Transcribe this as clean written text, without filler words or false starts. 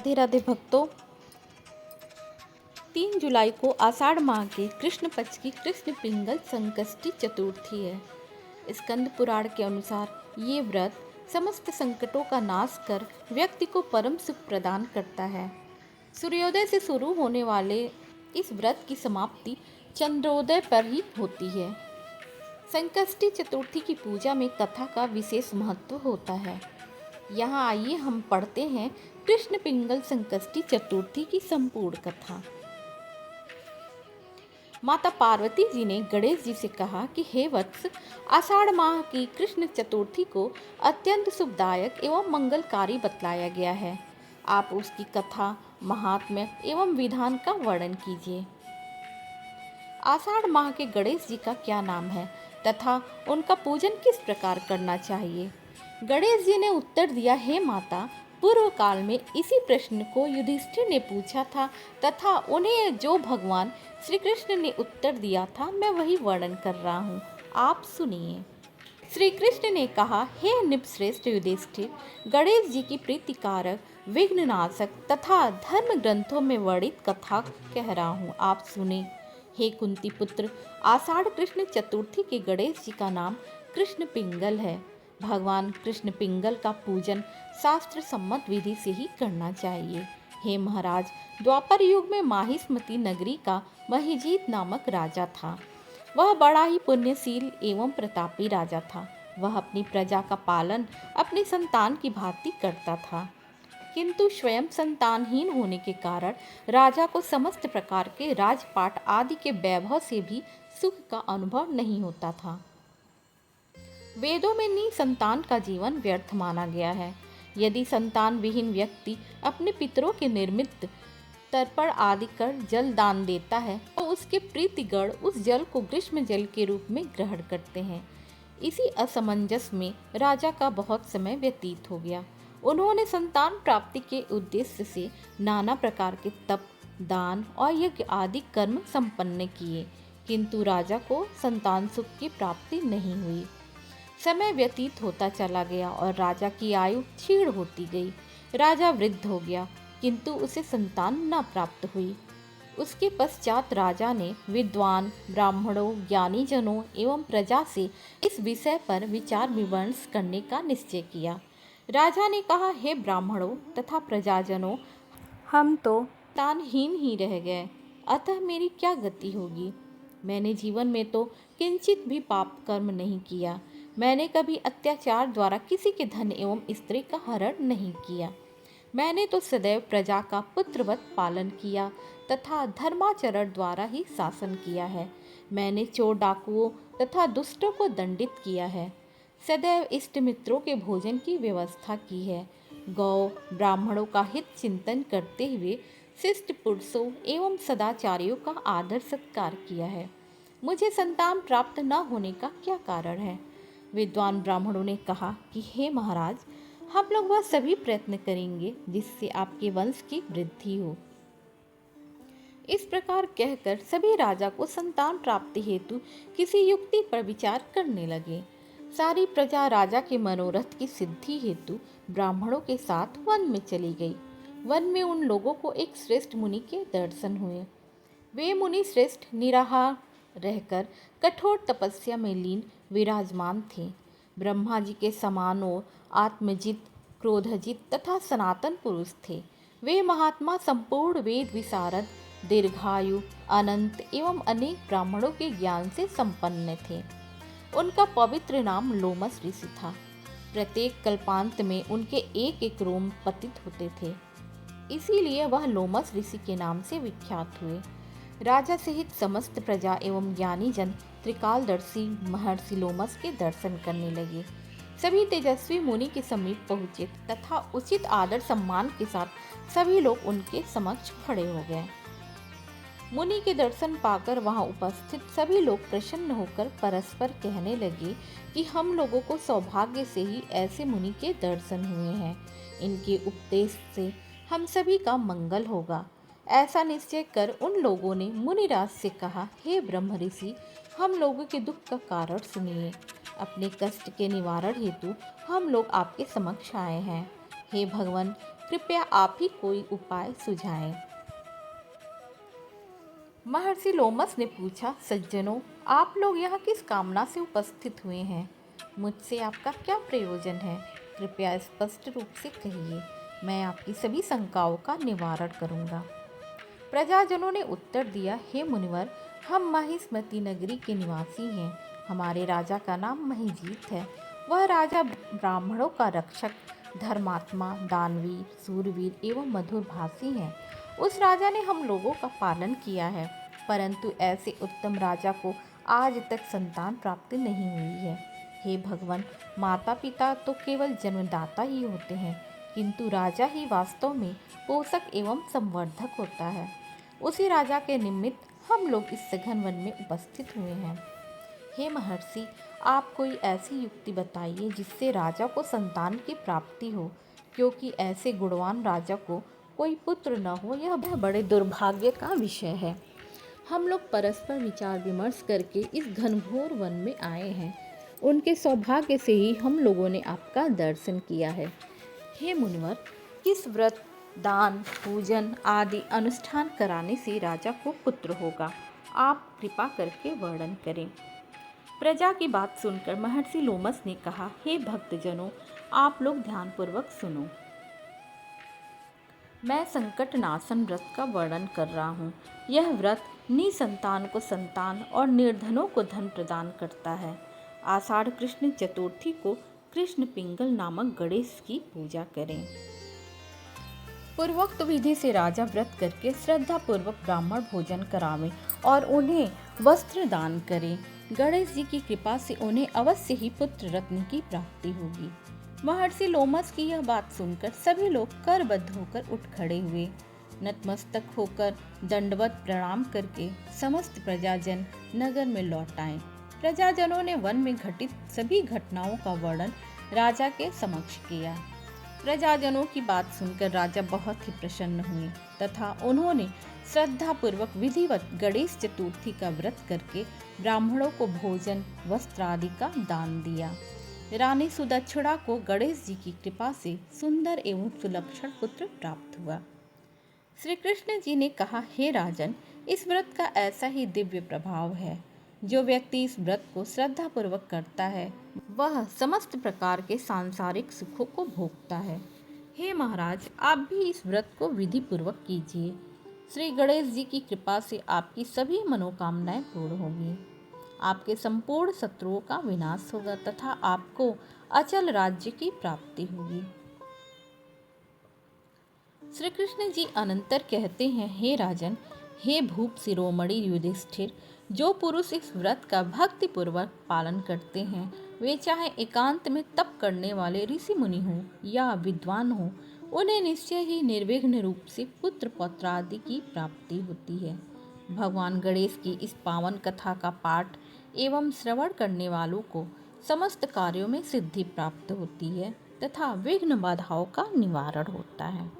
राधे राधे भक्तों। 3 जुलाई को आषाढ़ माह के कृष्ण पक्ष की कृष्ण पिंगल संकष्टी चतुर्थी है। स्कंद पुराण के अनुसार ये व्रत समस्त संकटों का नाश कर व्यक्ति को परम सुख प्रदान करता है। सूर्योदय से शुरू होने वाले इस व्रत की समाप्ति चंद्रोदय पर ही होती है। संकष्टी चतुर्थी की पूजा में कथा का विशेष महत्व होता है। यहाँ आइए हम पढ़ते हैं कृष्ण पिंगल संकष्टी चतुर्थी की संपूर्ण कथा। माता पार्वती जी ने गणेश जी से कहा कि हे वत्स, आषाढ़ माह की कृष्ण चतुर्थी को अत्यंत शुभदायक एवं मंगलकारी बतलाया गया है। आप उसकी कथा, महात्म्य एवं विधान का वर्णन कीजिए। आषाढ़ माह के गणेश जी का क्या नाम है तथा उनका पूजन किस प्रकार करना चाहिए? गणेश जी ने उत्तर दिया, हे माता, पूर्व काल में इसी प्रश्न को युधिष्ठिर ने पूछा था तथा उन्हें जो भगवान श्री कृष्ण ने उत्तर दिया था मैं वही वर्णन कर रहा हूँ, आप सुनिए। श्री कृष्ण ने कहा, हे निपश्रेष्ठ युधिष्ठिर, गणेश जी की प्रीतिकारक, विघ्ननाशक तथा धर्म ग्रंथों में वर्णित कथा कह रहा हूँ, आप सुने। हे कुंती पुत्र, आषाढ़ कृष्ण चतुर्थी के गणेश जी का नाम कृष्ण पिंगल है। भगवान कृष्ण पिंगल का पूजन शास्त्र सम्मत विधि से ही करना चाहिए। हे महाराज, द्वापर युग में माहिष्मती नगरी का महिजीत नामक राजा था। वह बड़ा ही पुण्यशील एवं प्रतापी राजा था। वह अपनी प्रजा का पालन अपनी संतान की भांति करता था, किंतु स्वयं संतानहीन होने के कारण राजा को समस्त प्रकार के राजपाट आदि के वैभव से भी सुख का अनुभव नहीं होता था। वेदों में निसंतान का जीवन व्यर्थ माना गया है। यदि संतान विहीन व्यक्ति अपने पितरों के निर्मित तर्पण आदि कर जल दान देता है तो उसके प्रीतिगण उस जल को ग्रीष्म जल के रूप में ग्रहण करते हैं। इसी असमंजस में राजा का बहुत समय व्यतीत हो गया। उन्होंने संतान प्राप्ति के उद्देश्य से नाना प्रकार के तप, दान और यज्ञ आदि कर्म संपन्न किए, किंतु राजा को संतान सुख की प्राप्ति नहीं हुई। समय व्यतीत होता चला गया और राजा की आयु क्षीण होती गई। राजा वृद्ध हो गया, किंतु उसे संतान न प्राप्त हुई। उसके पश्चात राजा ने विद्वान ब्राह्मणों, ज्ञानी जनों एवं प्रजा से इस विषय पर विचार विमर्श करने का निश्चय किया। राजा ने कहा, हे ब्राह्मणों तथा प्रजाजनों, हम तो संतानहीन ही रह गए, अतः मेरी क्या गति होगी? मैंने जीवन में तो किंचित भी पाप कर्म नहीं किया। मैंने कभी अत्याचार द्वारा किसी के धन एवं स्त्री का हरण नहीं किया। मैंने तो सदैव प्रजा का पुत्रवत पालन किया तथा धर्माचरण द्वारा ही शासन किया है। मैंने चोर डाकुओं तथा दुष्टों को दंडित किया है। सदैव इष्ट मित्रों के भोजन की व्यवस्था की है। गौ ब्राह्मणों का हित चिंतन करते हुए शिष्ट पुरुषों एवं सदाचारियों का आदर सत्कार किया है। मुझे संतान प्राप्त न होने का क्या कारण है? विद्वान ब्राह्मणों ने कहा कि हे महाराज, हम लोग वह सभी प्रयत्न करेंगे जिससे आपके वंश की वृद्धि हो। इस प्रकार कहकर सभी राजा को संतान प्राप्ति हेतु किसी युक्ति पर विचार करने लगे। सारी प्रजा राजा के मनोरथ की सिद्धि हेतु ब्राह्मणों के साथ वन में चली गई। वन में उन लोगों को एक श्रेष्ठ मुनि के दर्शन हुए। वे मुनि श्रेष्ठ निराहार रहकर कठोर तपस्या में लीन विराजमान थे। ब्रह्मा जी के समान वो आत्मजित, क्रोधजित तथा सनातन पुरुष थे। वे महात्मा संपूर्ण वेद विशारद, दीर्घायु, अनंत एवं अनेक ब्राह्मणों के ज्ञान से संपन्न थे। उनका पवित्र नाम लोमस ऋषि था। प्रत्येक कल्पांत में उनके एक एक रोम पतित होते थे, इसीलिए वह लोमस ऋषि के नाम से विख्यात हुए। राजा सहित समस्त प्रजा एवं ज्ञानी जन त्रिकालदर्शी महर्षि लोमस के दर्शन करने लगे। सभी तेजस्वी मुनि के समीप पहुँचे तथा उचित आदर सम्मान के साथ सभी लोग उनके समक्ष खड़े हो गए। मुनि के दर्शन पाकर वहां उपस्थित सभी लोग प्रसन्न होकर परस्पर कहने लगे कि हम लोगों को सौभाग्य से ही ऐसे मुनि के दर्शन हुए हैं। इनके उपदेश से हम सभी का मंगल होगा। ऐसा निश्चय कर उन लोगों ने मुनिराज से कहा, हे ब्रह्म ऋषि, हम लोगों के दुख का कारण सुनिए। अपने कष्ट के निवारण हेतु हम लोग आपके समक्ष आए हैं। हे भगवान, कृपया आप ही कोई उपाय सुझाएं। महर्षि लोमस ने पूछा, सज्जनों, आप लोग यहाँ किस कामना से उपस्थित हुए हैं? मुझसे आपका क्या प्रयोजन है? कृपया स्पष्ट रूप से कहिए, मैं आपकी सभी शंकाओं का निवारण करूँगा। प्रजाजनों ने उत्तर दिया, हे मुनिवर, हम महिष्मती नगरी के निवासी हैं। हमारे राजा का नाम महिजीत है। वह राजा ब्राह्मणों का रक्षक, धर्मात्मा, दानवीर, सूरवीर एवं मधुरभाषी हैं। उस राजा ने हम लोगों का पालन किया है, परंतु ऐसे उत्तम राजा को आज तक संतान प्राप्ति नहीं हुई है। हे भगवान, माता पिता तो केवल जन्मदाता ही होते हैं, किंतु राजा ही वास्तव में पोषक एवं संवर्धक होता है। उसी राजा के निमित्त हम लोग इस सघन वन में उपस्थित हुए हैं। हे महर्षि, आप कोई ऐसी युक्ति बताइए जिससे राजा को संतान की प्राप्ति हो, क्योंकि ऐसे गुणवान राजा को कोई पुत्र न हो यह बड़े दुर्भाग्य का विषय है। हम लोग परस्पर विचार विमर्श करके इस घनघोर वन में आए हैं। उनके सौभाग्य से ही हम लोगों ने आपका दर्शन किया है। हे मुनिवर, किस व्रत, दान, पूजन आदि अनुष्ठान कराने से राजा को पुत्र होगा? आप कृपा करके वर्णन करें। प्रजा की बात सुनकर महर्षि लोमस ने कहा, हे भक्तजनों, आप लोग ध्यानपूर्वक सुनो। मैं संकट नाशन व्रत का वर्णन कर रहा हूँ। यह व्रत निसंतान को संतान और निर्धनों को धन प्रदान करता है। आषाढ़ कृष्ण चतुर्थी को कृष्ण पिंगल नामक गणेश की पूजा करें। पूर्वोक्त विधि से राजा व्रत करके श्रद्धा पूर्वक ब्राह्मण भोजन करावें और उन्हें वस्त्र दान करें। गणेश जी की कृपा से उन्हें अवश्य ही पुत्र रत्न की प्राप्ति होगी। महर्षि लोमस की यह बात सुनकर सभी लोग करबद्ध होकर उठ खड़े हुए। नतमस्तक होकर दंडवत प्रणाम करके समस्त प्रजाजन नगर में लौट आए। प्रजाजनों ने वन में घटित सभी घटनाओं का वर्णन राजा के समक्ष किया। प्रजाजनों की बात सुनकर राजा बहुत ही प्रसन्न हुए तथा उन्होंने श्रद्धापूर्वक विधिवत गणेश चतुर्थी का व्रत करके ब्राह्मणों को भोजन, वस्त्र आदि का दान दिया। रानी सुदक्षिणा को गणेश जी की कृपा से सुंदर एवं सुलक्षण पुत्र प्राप्त हुआ। श्री कृष्ण जी ने कहा, हे राजन, इस व्रत का ऐसा ही दिव्य प्रभाव है। जो व्यक्ति इस व्रत को श्रद्धापूर्वक करता है वह समस्त प्रकार के सांसारिक सुखों को भोगता है। हे महाराज, आप भी इस व्रत को विधि पूर्वक कीजिए। श्री गणेश जी की कृपा से आपकी सभी मनोकामनाएं पूर्ण होंगी। आपके संपूर्ण शत्रुओं का विनाश होगा तथा आपको अचल राज्य की प्राप्ति होगी। श्री कृष्ण जी अनंतर कहते हैं, हे राजन, हे भूप शिरोमणि युधिष्ठिर, जो पुरुष इस व्रत का भक्ति पूर्वक पालन करते हैं वे चाहे एकांत में तप करने वाले ऋषि मुनि हों या विद्वान हों, उन्हें निश्चय ही निर्विघ्न रूप से पुत्र पौत्र आदि की प्राप्ति होती है। भगवान गणेश की इस पावन कथा का पाठ एवं श्रवण करने वालों को समस्त कार्यों में सिद्धि प्राप्त होती है तथा विघ्न बाधाओं का निवारण होता है।